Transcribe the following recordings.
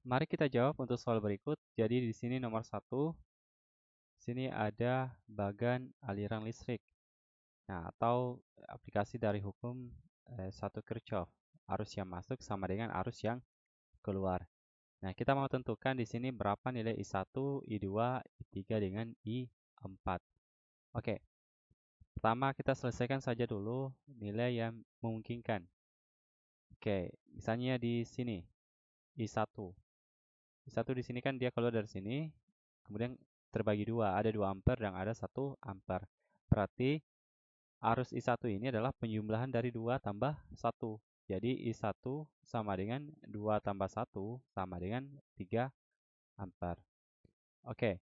Mari kita jawab untuk soal berikut. Jadi di sini nomor 1, sini ada bagan aliran listrik. Nah, atau aplikasi dari hukum 1 Kirchhoff. Arus yang masuk sama dengan arus yang keluar. Nah, kita mau tentukan di sini berapa nilai I1, I2, I3 dengan I4. Oke, pertama kita selesaikan saja dulu nilai yang memungkinkan. Oke, misalnya di sini I1. I1 di sini kan dia keluar dari sini, kemudian terbagi dua, ada 2 ampere dan ada 1 ampere. Berarti arus I1 ini adalah penjumlahan dari 2 tambah 1. Jadi I1 sama dengan 2 tambah 1 sama dengan 3 ampere. Oke,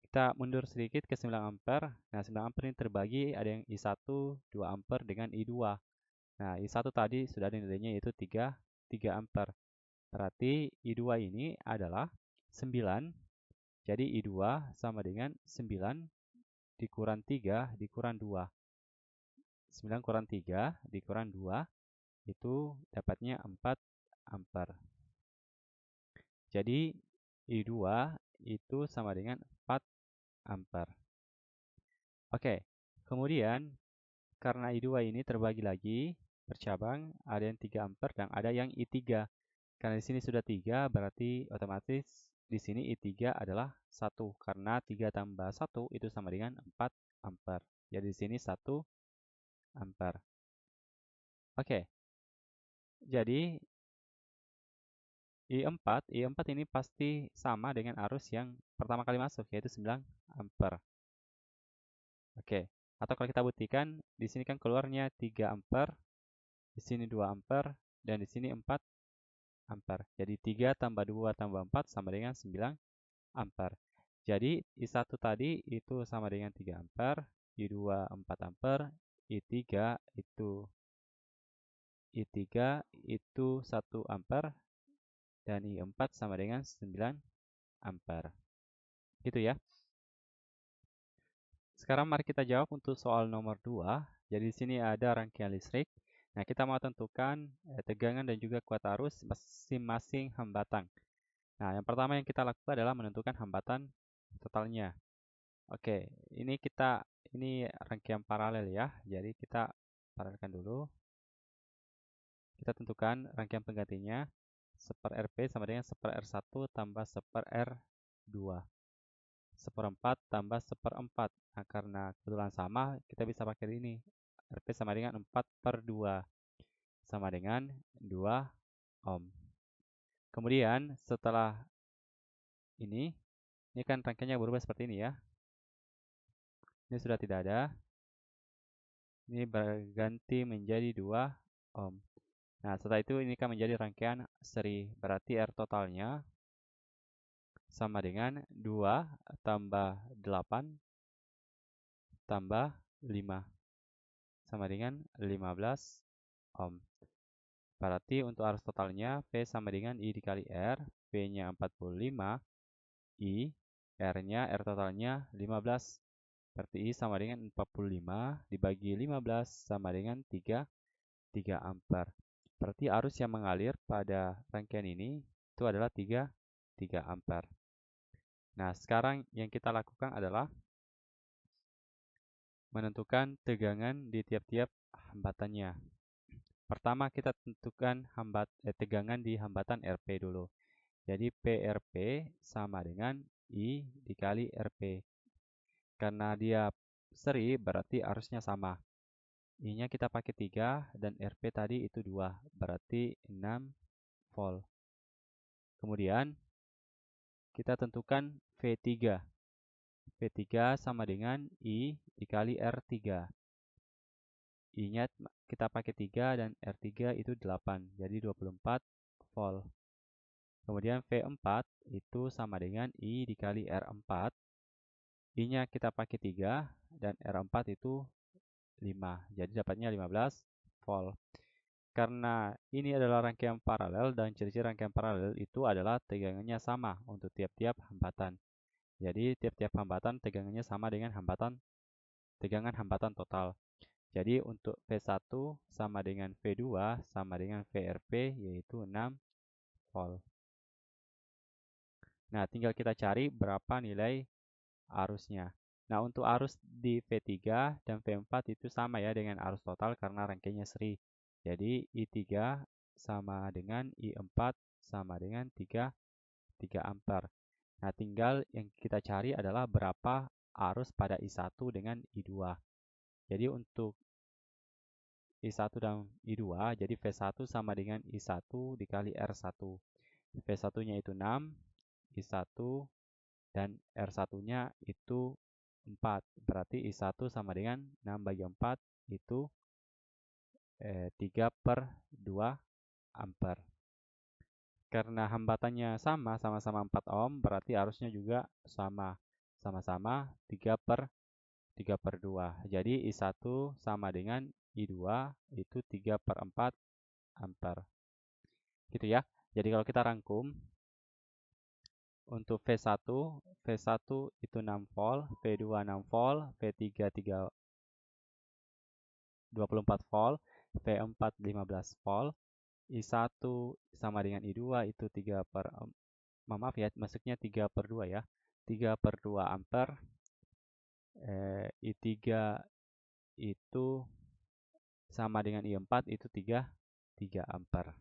kita mundur sedikit ke 9 ampere. Nah, 9 ampere ini terbagi, ada yang I1 2 ampere dengan I2. Nah, I1 tadi sudah ada nilainya yaitu 3 ampere. Berarti I2 ini adalah 9. Jadi I2 sama dengan 9 dikurang 3 dikurang 2. 9 kurang 3 dikurang 2 itu dapatnya 4 ampere. Jadi I2 itu sama dengan 4 ampere. Oke, kemudian karena I2 ini terbagi lagi, bercabang, ada yang 3 ampere dan ada yang I3. Karena di sini sudah 3, berarti otomatis di sini I3 adalah 1. Karena 3 tambah 1 itu sama dengan 4 ampere. Jadi di sini 1 ampere. Oke, jadi I4 ini pasti sama dengan arus yang pertama kali masuk, yaitu 9 ampere. Oke, atau kalau kita buktikan, di sini kan keluarnya 3 ampere, di sini 2 ampere, dan di sini 4 ampere. Jadi 3 tambah 2 tambah 4 sama dengan 9 ampere. Jadi I1 tadi itu sama dengan 3 ampere, I2 4 ampere, I3 itu 1 ampere, dan I4 sama dengan 9 ampere. Gitu ya. Sekarang mari kita jawab untuk soal nomor 2. Jadi di sini ada rangkaian listrik. Nah, kita mau tentukan tegangan dan juga kuat arus masing-masing hambatan. Nah, yang pertama yang kita lakukan adalah menentukan hambatan totalnya. Oke, ini rangkaian paralel ya. Jadi kita paralelkan dulu. Kita tentukan rangkaian penggantinya. 1/Rp sama dengan 1/R1 tambah 1/R2. 1/4 tambah 1/4. Nah, karena kebetulan sama, kita bisa pakai ini. Rp sama dengan 4/2. Sama dengan 2 ohm. Kemudian, setelah ini kan rangkaiannya berubah seperti ini ya. Ini sudah tidak ada. Ini berganti menjadi 2 ohm. Nah, setelah itu ini kan menjadi rangkaian seri. Berarti R totalnya sama dengan 2 tambah 8 tambah 5 sama dengan 15 ohm. Berarti untuk arus totalnya V sama dengan I dikali R. V-nya 45, I, R-nya, R totalnya 15. Berarti I sama dengan 45 dibagi 15 sama dengan 3 ampere. Berarti arus yang mengalir pada rangkaian ini itu adalah 3 ampere. Nah, sekarang yang kita lakukan adalah menentukan tegangan di tiap-tiap hambatannya. Pertama kita tentukan tegangan di hambatan RP dulu. Jadi PRP sama dengan I dikali RP. Karena dia seri berarti arusnya sama. I-nya kita pakai 3 dan RP tadi itu 2. Berarti 6 volt. Kemudian kita tentukan V3. V3 sama dengan I dikali R3. I-nya kita pakai 3 dan R3 itu 8. Jadi 24 volt. Kemudian V4 itu sama dengan I dikali R4. I-nya kita pakai 3 dan R4 itu 5. Jadi dapatnya 15 volt. Karena ini adalah rangkaian paralel dan ciri-ciri rangkaian paralel itu adalah tegangannya sama untuk tiap-tiap hambatan. Jadi tiap-tiap hambatan tegangannya sama dengan tegangan hambatan total. Jadi untuk V1 sama dengan V2 sama dengan VRP yaitu 6 volt. Nah, tinggal kita cari berapa nilai arusnya. Nah, untuk arus di V3 dan V4 itu sama ya dengan arus total karena rangkaiannya seri. Jadi, I3 sama dengan I4 sama dengan 3 ampere. Nah, tinggal yang kita cari adalah berapa arus pada I1 dengan I2. Jadi, untuk I1 dan I2, jadi V1 sama dengan I1 dikali R1. V1-nya itu 6, I1 dan R1-nya itu 4. Berarti I1 sama dengan 6 bagi 4 itu 3/2 ampere. Karena hambatannya sama-sama 4 ohm, berarti arusnya juga sama-sama 3/2. Jadi I1 sama dengan I2 itu 3/4 ampere. Gitu ya. Jadi kalau kita rangkum, untuk V1 itu 6 volt, V2 6 volt, V3 24 volt, V4 15 volt, I1 sama dengan I2 itu 3 per, maaf ya, maksudnya 3/2 ya, 3/2 ampere. I3 itu sama dengan I4 itu 3 ampere.